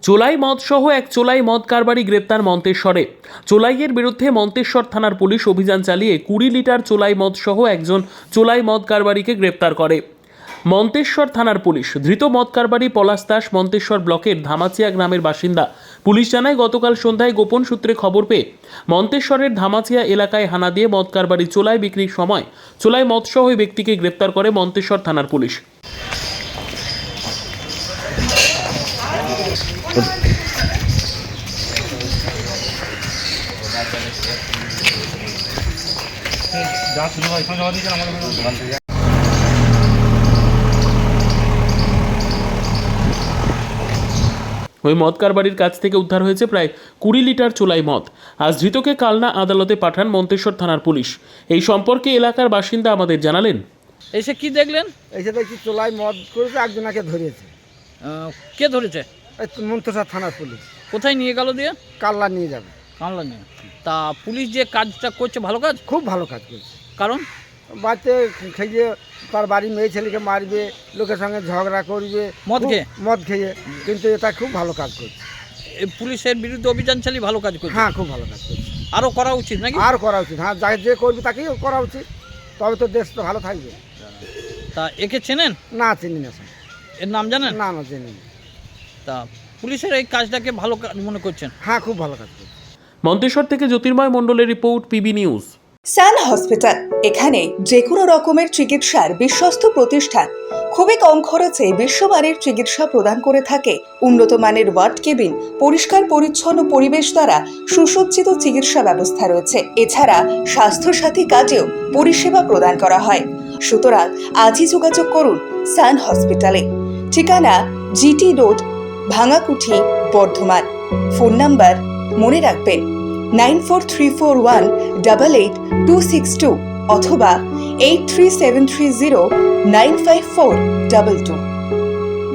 চোলাই মদ সহ এক চোলাই মদ কারবারি গ্রেপ্তার মন্তেশ্বরে। চোলাইয়ের বিরুদ্ধে মন্তেশ্বর থানার পুলিশ অভিযান চালিয়ে 20 লিটার চোলাই মদ সহ একজন চোলাই মদ কারবারিকে গ্রেপ্তার করে মন্তেশ্বর থানার পুলিশ। ধৃত মদ কারবারি পলাশ দাস মন্তেশ্বর ব্লকের ধামাচিয়া গ্রামের বাসিন্দা। পুলিশ জানায়, গতকাল সন্ধ্যায় গোপন সূত্রে খবর পেয়ে মন্তেশ্বরের ধামাচিয়া এলাকায় হানা দিয়ে মদ কারবারি চোলাই বিক্রির সময় চোলাই মদ সহ ওই ব্যক্তিকে গ্রেপ্তার করে মন্তেশ্বর থানার পুলিশ। ওই মদ কারবারির কাছ থেকে উদ্ধার হয়েছে প্রায় 20 লিটার চোলাই মদ। আজ ধৃতকে কালনা আদালতে পাঠান মন্তেশ্বর থানার পুলিশ। এই সম্পর্কে এলাকার বাসিন্দা আমাদের জানালেন, এসে কি দেখলেন? এসে দেখছি চোলাই মদ করেছে, একজনকে ধরেছে। কে ধরেছে? মন্তেশ্বর থানার পুলিশ। কোথায় নিয়ে গেল দিয়ে? কাল্লা নিয়ে যাবে। কামলা নিয়ে। তা পুলিশ যে কাজটা করছে ভালো কাজ? খুব ভালো কাজ করছে। কারণ বাড়িতে খেয়ে তার বাড়ির মেয়ে ছেলেকে মারবে, লোকের সঙ্গে ঝগড়া করবে মদ খেয়ে, কিন্তু এটা খুব ভালো কাজ করছে। পুলিশের বিরুদ্ধে অভিযান চালিয়ে ভালো কাজ করছে। হ্যাঁ, খুব ভালো কাজ করছে। আরও করা উচিত নাকি? আর করা উচিত। হ্যাঁ, যে করবে তাকেই করা উচিত, তবে তো দেশ তো ভালো থাকবে। তা একে চেনেন? না, চিনি না। এর নাম জানেন? না, চিনি না। তা পুলিশের এই কাজটাকে ভালো কাজ মনে করছেন? হ্যাঁ, খুব ভালো কাজ করছে। মন্তেশ্বর থেকে জ্যোতির্ময় মণ্ডলের রিপোর্ট, পিবি নিউজ। সান হসপিটাল, এখানে যে কোনো রকমের চিকিৎসার বিশ্বস্ত প্রতিষ্ঠান। খুবই কম খরচে বিশ্বমানের চিকিৎসা প্রদান করে থাকে। উন্নত মানের ওয়ার্ড কেবিন, পরিষ্কার পরিচ্ছন্ন পরিবেশ দ্বারা সুসজ্জিত চিকিৎসা ব্যবস্থা রয়েছে। এছাড়া স্বাস্থ্যসাথী কাজেও পরিষেবা প্রদান করা হয়। সুতরাং আজই যোগাযোগ করুন সান হসপিটালে। ঠিকানা GT road, Bhangakuthi, Bardhaman. Phone number মনে রাখবেন 9434188262 অথবা 83730954222।